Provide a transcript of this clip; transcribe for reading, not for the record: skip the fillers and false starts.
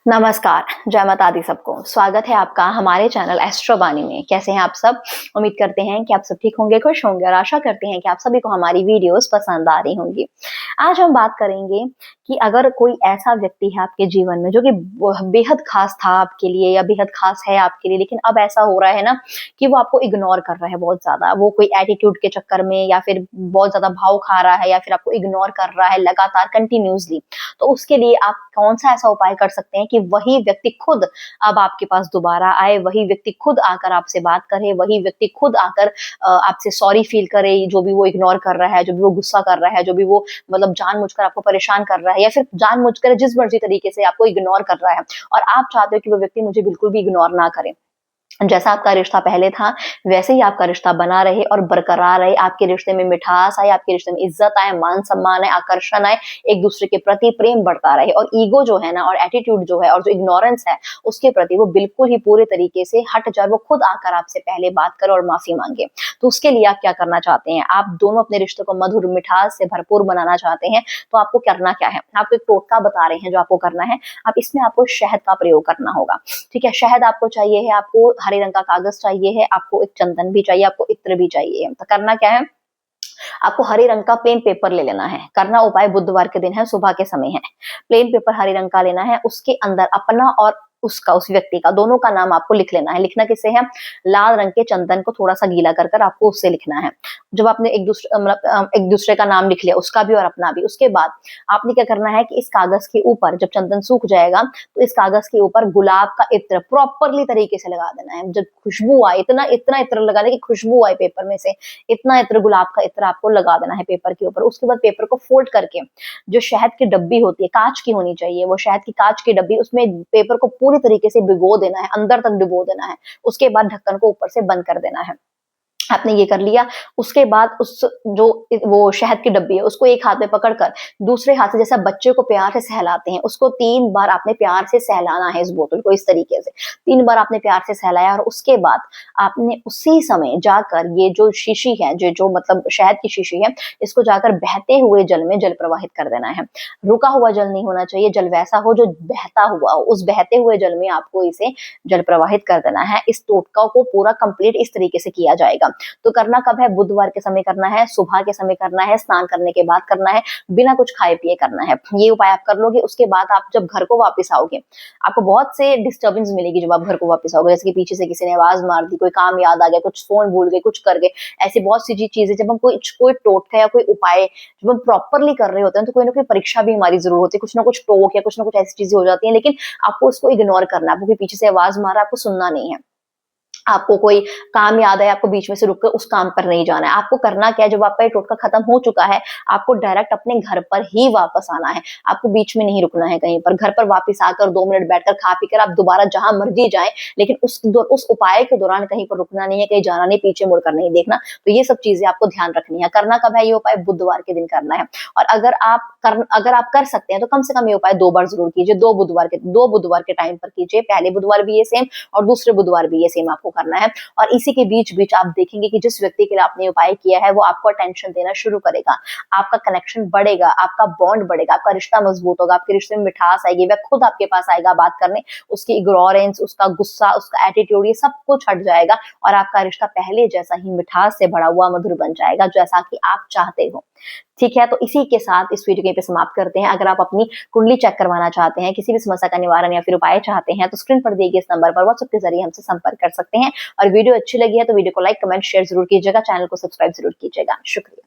नमस्कार, जय माता दी सबको। स्वागत है आपका हमारे चैनल एस्ट्रो वाणी में। कैसे हैं आप सब? उम्मीद करते हैं कि आप सब ठीक होंगे, खुश होंगे और आशा करते हैं कि आप सभी को हमारी वीडियोस पसंद आ रही होंगी। आज हम बात करेंगे कि अगर कोई ऐसा व्यक्ति है आपके जीवन में जो कि बेहद खास था आपके लिए या बेहद खास है आपके लिए, लेकिन अब ऐसा हो रहा है ना कि वो आपको इग्नोर कर रहा है बहुत ज़्यादा। वो कोई एटीट्यूड के चक्कर में या फिर बहुत ज़्यादा भाव खा रहा है या फिर आपको इग्नोर कर रहा है लगातार कंटिन्यूअसली। तो उसके लिए आप कौन-सा ऐसा उपाय कर सकते हैं कि वही व्यक्ति खुद अब आपके पास दोबारा आए, वही व्यक्ति खुद आकर आपसे बात करे, वही व्यक्ति खुद आकर आपसे सॉरी फील करे, जो भी वो इग्नोर कर रहा है, जो भी वो गुस्सा कर रहा है, जो भी वो मतलब जानबूझकर आपको परेशान कर रहा है या फिर जानबूझकर जिस मर्ज़ी तरीके से आपको इग्नोर कर रहा है और आप चाहते हो कि वो व्यक्ति मुझे बिल्कुल भी इग्नोर ना करे। जैसा आपका रिश्ता पहले था, वैसे ही आपका रिश्ता बना रहे और बरकरार रहे। आपके रिश्ते में मिठास आए, आपके रिश्ते में इज़्ज़त आए, मान-सम्मान आए, आकर्षण आए, एक-दूसरे के प्रति प्रेम बढ़ता रहे और ईगो जो है ना और एटीट्यूड जो है और जो इग्नोरेंस है, उसके प्रति वो बिल्कुल ही पूरे तरीके से हट जाए। वो खुद आकर आपसे पहले बात करे और माफ़ी माँगे। तो उसके लिए आप क्या करना चाहते हैं? आप दोनों अपने रिश्ते को मधुर, मिठास से भरपूर बनाना चाहते हैं, तो आपको करना क्या है? आपको एक टोटका बता रहे हैं जो आपको करना है। अब इसमें आपको शहद का प्रयोग करना होगा, ठीक है? शहद आपको चाहिए है, आपको हरे रंग का कागज चाहिए है, आपको एक चंदन भी चाहिए, आपको इत्र भी चाहिए। तो करना क्या है? आपको हरे रंग का प्लेन पेपर ले लेना है। करना उपाय बुधवार के दिन है, सुबह के समय है। प्लेन पेपर हरे रंग का लेना है, उसके अंदर अपना और उसका, उस व्यक्ति का, दोनों का नाम आपको लिख लेना है। लिखना किससे है? लाल रंग के चंदन को थोड़ा-सा गीला कर कर आपको उससे लिखना है। जब आपने एक दूसरे का नाम लिख लिया, उसका भी और अपना भी, उसके बाद आपने क्या करना है कि इस कागज़ के ऊपर जब चंदन सूख जाएगा, तो इस कागज़ के ऊपर गुलाब का इत्र प्रॉपरली तरीके से लगा देना है। जब खुशबू आए, इतना इतना इत्र लगाना कि खुशबू आए पेपर में से, इतना इत्र, गुलाब का इत्र आपको लगा देना है पेपर के ऊपर। उसके बाद पेपर को फोल्ड करके जो शहद की डब्बी होती है, काँच की होनी चाहिए, वो शहद की काँच की डब्बी, उसमें पेपर को पूरी तरीके से भिगो देना है, अंदर तक डुबो देना है। उसके बाद ढक्कन को ऊपर से बंद कर देना है। आपने ये कर लिया, उसके बाद उस जो वो शहद की डब्बी है, उसको एक हाथ में पकड़कर दूसरे हाथ से, जैसे आप बच्चे को प्यार से सहलाते हैं, उसको 3 बार आपने प्यार से सहलाना है इस बोतल को, इस तरीके से। 3 बार आपने प्यार से सहलाया और उसके बाद आपने उसी समय जाकर ये जो शीशी है, जो मतलब शहद की शीशी है, इसको जाकर बहते हुए जल में जल प्रवाहित कर देना है। रुका हुआ जल नहीं होना चाहिए, जल वैसा हो जो बहता हुआ हो। उस बहते हुए जल में आपको इसे जल प्रवाहित कर देना है। इस टोटका को पूरा कंप्लीट इस तरीके से किया जाएगा। तो करना कब है? बुधवार के समय करना है, सुबह के समय करना है, स्नान करने के बाद करना है, बिना कुछ खाए पिए करना है। ये उपाय आप कर लोगे, उसके बाद आप जब घर को वापस आओगे, आपको बहुत से डिस्टर्बेंस मिलेगी जब आप घर को वापस आओगे, जैसे कि पीछे से किसी ने आवाज मार दी, कोई काम याद आ गया, कुछ फोन भूल गए, कुछ कर गए। ऐसी बहुत सी चीजें जब हम कोई टोटका या कोई उपाय जब हम प्रॉपरली कर रहे होते हैं, तो कोई ना कोई परीक्षा भी हमारी जरूर होती है, कुछ ना कुछ टोक या कुछ ना कुछ ऐसी चीजें हो जाती हैं, लेकिन आपको उसको इग्नोर करना है। आपको कोई पीछे से आवाज मारा, आपको सुनना नहीं है। आपको कोई काम याद है, आपको बीच में से रुक कर उस काम पर नहीं जाना है। आपको करना क्या है, जब आपका ये टोटका खत्म हो चुका है, आपको डायरेक्ट अपने घर पर ही वापस आना है। आपको बीच में नहीं रुकना है कहीं पर। घर पर वापस आकर 2 मिनट बैठकर खा पी कर आप दोबारा जहाँ मर्ज़ी जाएँ, लेकिन उस उपाय के दौरान कहीं पर रुकना नहीं है, कहीं जाना नहीं, पीछे मुड़कर नहीं देखना। तो ये सब चीज़ें आपको ध्यान रखनी है। करना कब है ये उपाय? बुधवार के दिन करना है। और अगर आप कर सकते हैं, तो कम से कम ये उपाय 2 बार ज़रूर कीजिए। 2 बुधवार के टाइम पर कीजिए। पहले बुधवार भी ये सेम और दूसरे बुधवार भी ये सेम आपको करना है। और इसी के बीच-बीच आप देखेंगे कि जिस व्यक्ति के लिए आपने उपाय किया है, वो आपको अटेंशन देना शुरू करेगा। आपका कनेक्शन बढ़ेगा, आपका बॉन्ड बढ़ेगा, आपका रिश्ता मजबूत होगा, आपके रिश्ते में मिठास आएगी, वह खुद आपके पास आएगा बात करने, उसकी इग्नोरेंस, उसका गुस्सा, उसका एटीट्यूड, ये सब कुछ हट जाएगा और आपका रिश्ता पहले जैसा ही मिठास से भरा हुआ मधुर बन जाएगा, जैसा कि आप चाहते हो। ठीक है, तो इसी के साथ इस वीडियो को यहीं पे समाप्त करते हैं। अगर आप अपनी कुंडली चेक करवाना चाहते हैं, किसी भी समस्या का निवारण या फिर उपाय चाहते हैं, तो स्क्रीन पर दिए गए इस नंबर पर व्हाट्सएप के जरिए हमसे संपर्क कर सकते हैं। और वीडियो अच्छी लगी है तो वीडियो को लाइक, कमेंट, शेयर जरूर कीजिएगा। चैनल को सब्सक्राइब जरूर कीजिएगा। शुक्रिया।